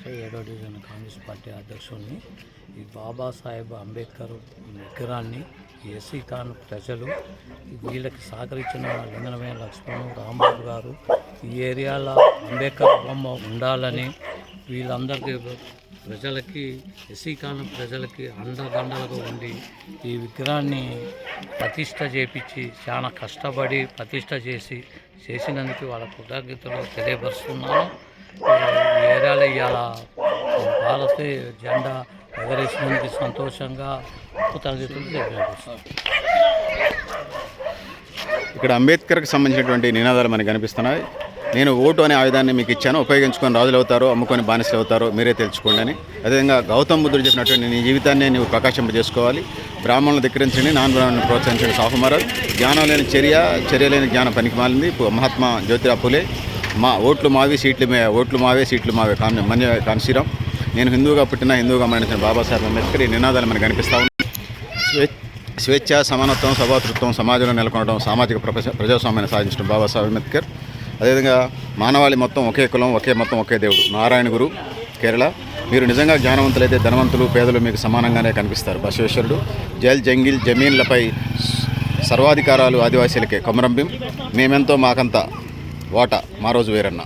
రాష్ట్ర 7వ division Congress party అధ్యక్షుడిని. ఈ బాబాసాహెబ్ అంబేద్కర్ విగ్రహాన్ని ఎస్సీ ఖాన్ ప్రజలు వీళ్ళకి సహకరించిన లింగనమయ్య లక్ష్మణ్ రాంబాబు గారు ఈ ఏరియాలో అంబేద్కర్ బొమ్మ ఉండాలని వీళ్ళందరికీ ప్రజలకి ఎస్సీ ఖాన్ ప్రజలకి అండదండలుగా ఉండి ఈ విగ్రహాన్ని ప్రతిష్ట చేపించి చాలా కష్టపడి ప్రతిష్ట చేసినందుకు వాళ్ళ కృతజ్ఞతలు తెలియపరుస్తున్నాను. ఈ ఏరియాలో ఇవాళ భారతీయ జెండా ఎగరేసినందుకు సంతోషంగా కృతజ్ఞతలు తెలియపరుస్తున్నాను. ఇక్కడ అంబేద్కర్కి సంబంధించినటువంటి నినాదాలు మనకు కనిపిస్తున్నాయి. నేను ఓటు అనే ఆయుధాన్ని మీకు ఇచ్చాను, ఉపయోగించుకొని రాజులు అవుతారో అమ్ముకొని బానిసలు అవుతారో మీరే తెలుసుకోండి అని. అదేవిధంగా గౌతమ్ బుద్ధుడు చెప్పినటువంటి నీ జీవితాన్ని నువ్వు ప్రకాశింపజేసుకోవాలి, బ్రాహ్మణులను ధిక్కరించండి, నాన్ బ్రాహ్మణులను ప్రోత్సహించండి. సాహు మహారాజ్ జ్ఞానం లేని చర్య లేని జ్ఞానం పనికి మాలింది. మహాత్మా జ్యోతిరావు ఫులే ఓట్లు మావే సీట్లు మావే కాన్సీరాం. నేను హిందువుగా పుట్టిన హిందువుగా మరణించిన బాబాసాహెబ్ అంబేద్కర్ ఈ నినాదాలు మనకు కనిపిస్తూ ఉన్నాయి. స్వేచ్ఛ, సమానత్వం, సభాతృత్వం, సమాజంలో నెలకొనడం, సామాజిక ప్రజాస్వామ్యాన్ని సాధించడం బాబాసాహెబ్ అంబేద్కర్. అదేవిధంగా మానవాళి మొత్తం ఒకే కులం, ఒకే మతం, ఒకే దేవుడు. నారాయణ గురు, కేరళ. మీరు నిజంగా జ్ఞానవంతులైతే ధనవంతులు పేదలు మీకు సమానంగానే కనిపిస్తారు. బసవేశ్వరుడు. Jail jungle జమీన్లపై సర్వాధికారాలు ఆదివాసీలకే Komaram Bheem. మేమెంతో మాకంతా వాటా మా రోజు వేరన్నా.